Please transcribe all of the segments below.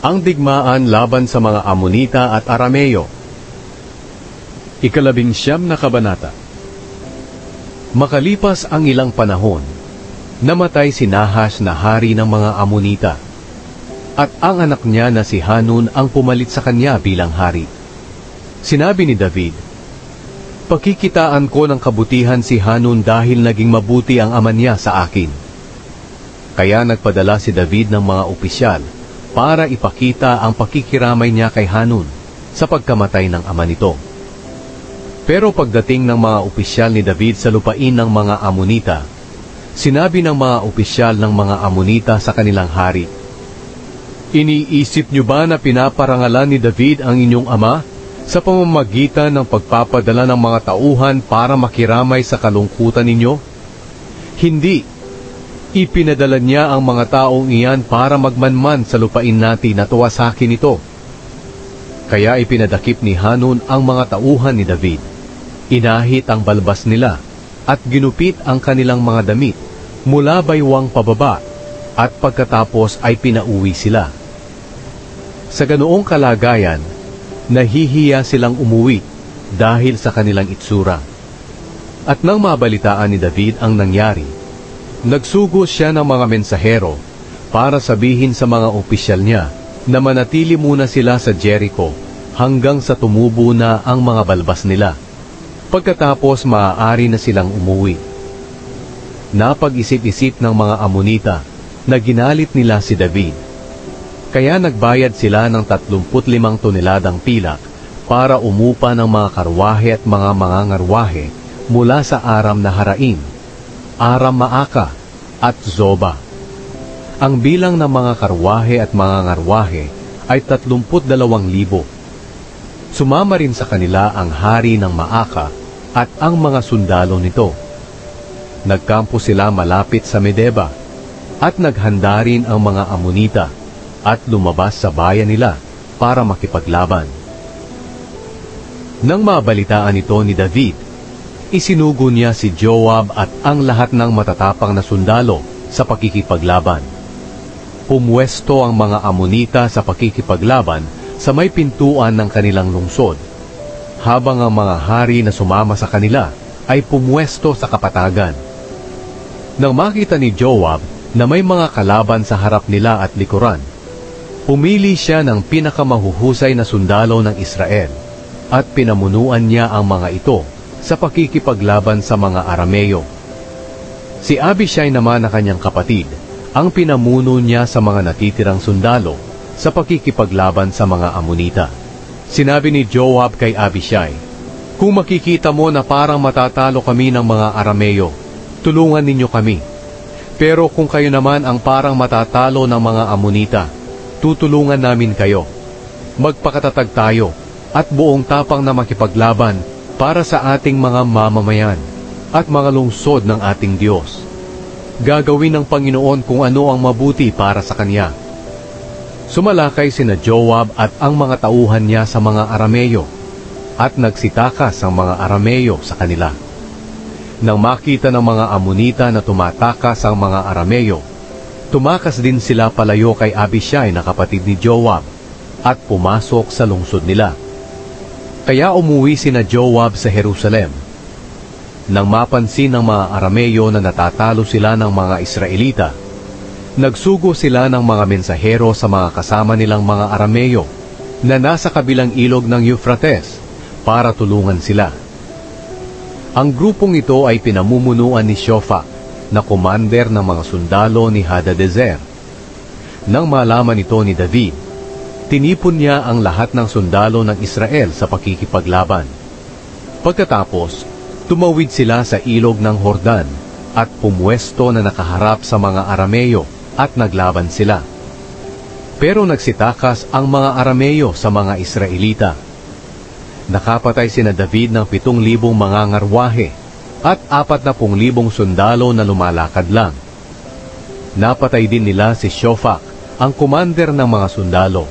Ang digmaan laban sa mga Amonita at Arameyo. 19 na kabanata. Makalipas ang ilang panahon, namatay si Nahash na hari ng mga Amonita, at ang anak niya na si Hanun ang pumalit sa kanya bilang hari. Sinabi ni David, "Pakikitaan ko ng kabutihan si Hanun dahil naging mabuti ang ama niya sa akin." Kaya nagpadala si David ng mga opisyal para ipakita ang pakikiramay niya kay Hanun sa pagkamatay ng ama nito. Pero pagdating ng mga opisyal ni David sa lupain ng mga Amonita, sinabi ng mga opisyal ng mga Amonita sa kanilang hari, "Iniisip niyo ba na pinaparangalan ni David ang inyong ama sa pamamagitan ng pagpapadala ng mga tauhan para makiramay sa kalungkutan ninyo? Hindi. Ipinadala niya ang mga taong iyan para magmanman sa lupain natin na tuwasakin ito." Kaya ipinadakip ni Hanun ang mga tauhan ni David. Inahit ang balbas nila at ginupit ang kanilang mga damit mula baywang pababa, at pagkatapos ay pinauwi sila. Sa ganoong kalagayan, nahihiya silang umuwi dahil sa kanilang itsura. At nang mabalitaan ni David ang nangyari, nagsugo siya ng mga mensahero para sabihin sa mga opisyal niya na manatili muna sila sa Jericho hanggang sa tumubo na ang mga balbas nila. Pagkatapos maaari na silang umuwi. Napag-isip-isip ng mga Amonita na ginalit nila si David. Kaya nagbayad sila ng 35 toneladang pilak para umupa ng mga karwahe at mga mangangarwahe mula sa Aram Naharaim, Aram Maaka at Zoba. Ang bilang ng mga karwahe at mga ngarwahe ay 32,000. Sumama rin sa kanila ang hari ng Maaka at ang mga sundalo nito. Nagkampo sila malapit sa Medeba, at naghanda rin ang mga Amonita at lumabas sa bayan nila para makipaglaban. Nang mabalitaan ito ni David, isinugo niya si Joab at ang lahat ng matatapang na sundalo sa pakikipaglaban. Pumwesto ang mga Amonita sa pakikipaglaban sa may pintuan ng kanilang lungsod, habang ang mga hari na sumama sa kanila ay pumwesto sa kapatagan. Nang makita ni Joab na may mga kalaban sa harap nila at likuran, pumili siya ng pinakamahuhusay na sundalo ng Israel at pinamunuan niya ang mga ito sa pakikipaglaban sa mga Arameyo. Si Abishai naman na kanyang kapatid ang pinamuno niya sa mga natitirang sundalo sa pakikipaglaban sa mga Amonita. Sinabi ni Joab kay Abishai, "Kung makikita mo na parang matatalo kami ng mga Arameyo, tulungan ninyo kami. Pero kung kayo naman ang parang matatalo ng mga Amonita, tutulungan namin kayo. Magpakatatag tayo at buong tapang na makipaglaban para sa ating mga mamamayan at mga lungsod ng ating Diyos. Gagawin ng Panginoon kung ano ang mabuti para sa Kanya." Sumalakay sina Joab at ang mga tauhan niya sa mga Arameyo, at nagsitakas ang mga Arameyo sa kanila. Nang makita ng mga Amonita na tumatakas ang mga Arameyo, tumakas din sila palayo kay Abishai na kapatid ni Joab, at pumasok sa lungsod nila. Kaya umuwi sina Joab sa Jerusalem. Nang mapansin ng mga Arameyo na natatalo sila ng mga Israelita, nagsugo sila ng mga mensahero sa mga kasama nilang mga Arameyo na nasa kabilang ilog ng Euphrates para tulungan sila. Ang grupong ito ay pinamumunuan ni Shofak, na commander ng mga sundalo ni Hadadezer. Nang malaman ito ni David, tinipon niya ang lahat ng sundalo ng Israel sa pakikipaglaban. Pagkatapos, tumawid sila sa ilog ng Hordan at pumwesto na nakaharap sa mga Arameyo at naglaban sila. Pero nagsitakas ang mga Arameyo sa mga Israelita. Nakapatay sina David ng 7,000 mga ngarwahe at 40,000 sundalo na lumalakad lang. Napatay din nila si Shofak, ang commander ng mga sundalo.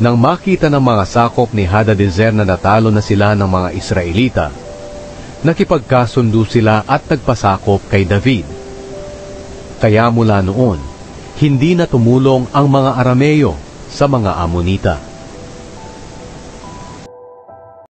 Nang makita ng mga sakop ni Hadadezer na natalo na sila ng mga Israelita, nakipagkasundo sila at nagpasakop kay David. Kaya mula noon, hindi na tumulong ang mga Arameyo sa mga Amonita.